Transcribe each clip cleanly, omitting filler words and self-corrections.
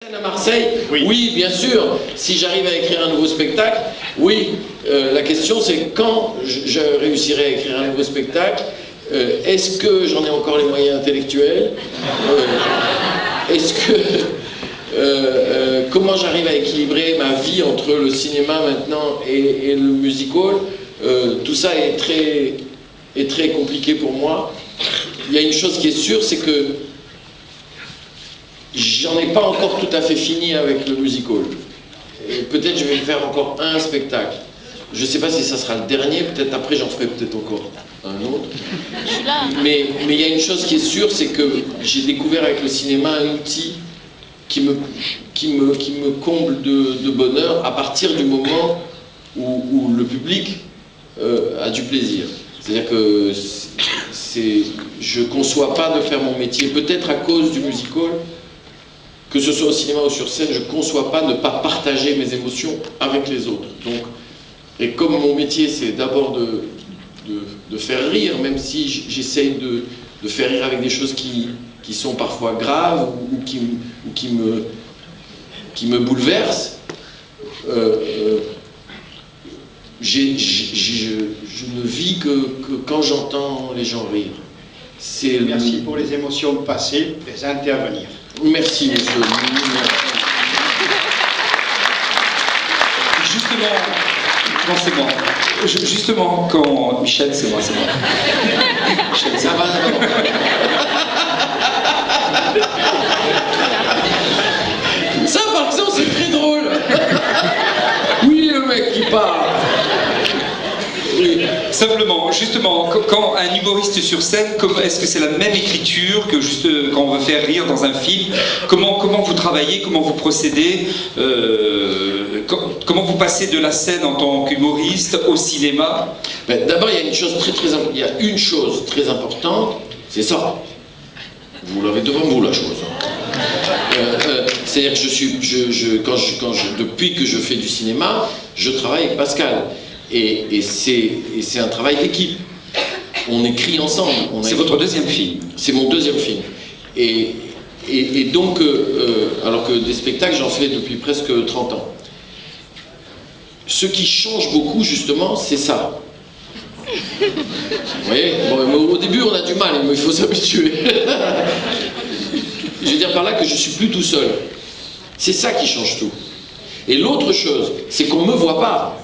scène à Marseille, Oui. oui, bien sûr. Si j'arrive à écrire un nouveau spectacle, oui. La question c'est quand je réussirai à écrire un nouveau spectacle. Est-ce que j'en ai encore les moyens intellectuels? Est-ce que comment j'arrive à équilibrer ma vie entre le cinéma maintenant et le musical? Tout ça est très compliqué pour moi. Il y a une chose qui est sûre, c'est que j'en ai pas encore tout à fait fini avec le musical. Peut-être je vais faire encore un spectacle. Je sais pas si ça sera le dernier, peut-être après j'en ferai peut-être encore un autre. Je suis là. Mais il y a une chose qui est sûre, c'est que j'ai découvert avec le cinéma un outil qui me comble de bonheur à partir du moment où le public a du plaisir. C'est-à-dire que je ne conçois pas de faire mon métier, peut-être à cause du musical, que ce soit au cinéma ou sur scène, je ne conçois pas ne pas partager mes émotions avec les autres. Donc, et comme mon métier, c'est d'abord de faire rire, même si j'essaye de faire rire avec des choses qui sont parfois graves ou qui me bouleversent, je ne vis que quand j'entends les gens rire. Merci pour les émotions passées, présentes et à venir. Merci, monsieur. Justement, non, c'est bon. Justement, quand Michel, c'est moi. Michel, Ça va, ça, par exemple, c'est très drôle. Oui, le mec qui parle. Oui. Simplement, justement, quand un humoriste sur scène, est-ce que c'est la même écriture que juste quand on veut faire rire dans un film? Comment vous travaillez, comment vous procédez, comment vous passez de la scène en tant qu'humoriste au cinéma? Ben, d'abord, il y a une chose très importante, c'est ça. Vous l'avez devant vous, la chose. C'est-à-dire que depuis que je fais du cinéma, je travaille avec Pascal. Et c'est un travail d'équipe. On écrit ensemble. C'est votre deuxième film? C'est mon deuxième film. Et donc, alors que des spectacles, j'en fais depuis presque 30 ans. Ce qui change beaucoup, justement, c'est ça. Vous voyez, bon, au début, on a du mal, mais il faut s'habituer. Je veux dire par là que je suis plus tout seul. C'est ça qui change tout. Et l'autre chose, c'est qu'on ne me voit pas.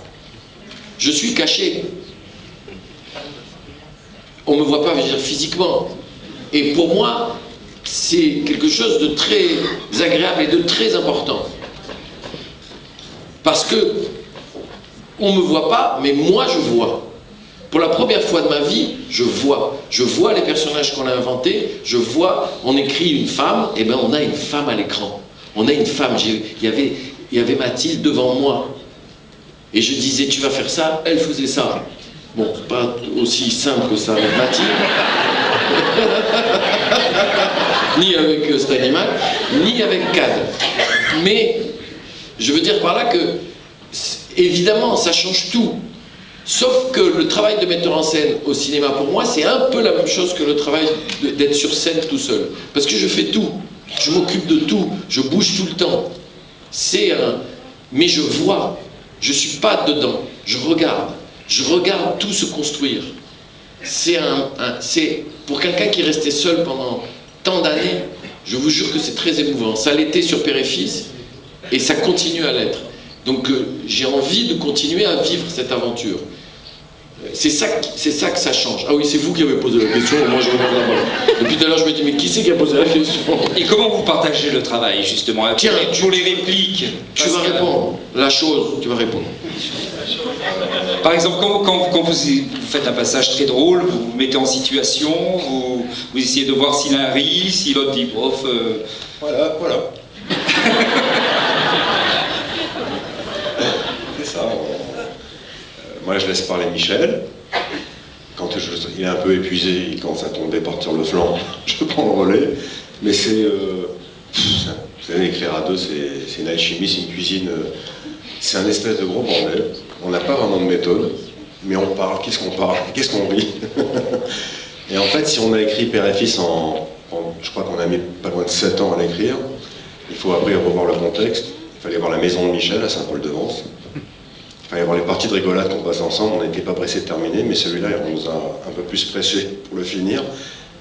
Je suis caché. On ne me voit pas, je veux dire, physiquement. Et pour moi, c'est quelque chose de très agréable et de très important. Parce que on ne me voit pas, mais moi je vois. Pour la première fois de ma vie, je vois. Je vois les personnages qu'on a inventés, je vois, on écrit une femme, et bien on a une femme à l'écran. On a une femme, il y avait Mathilde devant moi. Et je disais, tu vas faire ça, elle faisait ça. Bon, pas aussi simple que ça avec Mathilde. Ni avec cet animal, ni avec Cad. Mais, je veux dire par là que, évidemment, ça change tout. Sauf que le travail de metteur en scène au cinéma, pour moi, c'est un peu la même chose que le travail d'être sur scène tout seul. Parce que je fais tout. Je m'occupe de tout. Je bouge tout le temps. Mais je vois. Je ne suis pas dedans. Je regarde. Je regarde tout se construire. C'est pour quelqu'un qui est resté seul pendant tant d'années, je vous jure que c'est très émouvant. Ça l'était sur Père et Fils, et ça continue à l'être. Donc j'ai envie de continuer à vivre cette aventure. C'est ça que ça change. Ah oui, c'est vous qui avez posé la question, moi je regarde là-bas. Depuis tout à l'heure, je me dis, mais qui c'est qui a posé la question? Et comment vous partagez le travail, justement? Tiens, pour les répliques. Tu vas répondre. La chose, tu vas répondre. Par exemple, quand vous faites un passage très drôle, vous vous mettez en situation, vous essayez de voir si l'un rit, si l'autre dit bof. Voilà. C'est ça. Moi, je laisse parler Michel. Quand il est un peu épuisé, il commence à tomber, partir le flanc, je prends le relais. Mais c'est... vous savez, écrire à deux, c'est une alchimie, c'est une cuisine... c'est un espèce de gros bordel. On n'a pas vraiment de méthode, mais on parle. Qu'est-ce qu'on parle? Qu'est-ce qu'on rit? Et en fait, si on a écrit Père et Fils je crois qu'on a mis pas loin de 7 ans à l'écrire, Il faut après revoir le contexte. Il fallait voir la maison de Michel à Saint-Paul-de-Vence. Il fallait voir les parties de rigolade qu'on passait ensemble. On n'était pas pressé de terminer, mais celui-là, on nous a un peu plus pressé pour le finir.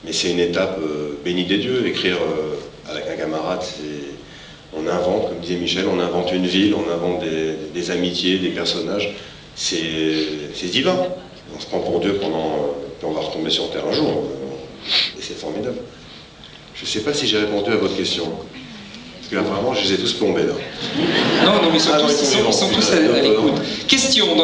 Mais c'est une étape bénie des dieux. Écrire avec un camarade, on invente, comme disait Michel, on invente une ville, on invente des amitiés, des personnages. C'est divin. On se prend pour Dieu pendant... puis on va retomber sur Terre un jour. Et c'est formidable. Je ne sais pas si j'ai répondu à votre question. Parce que là, vraiment, je les ai tous plombés, là. Non, mais ils sont tous à l'écoute. Question.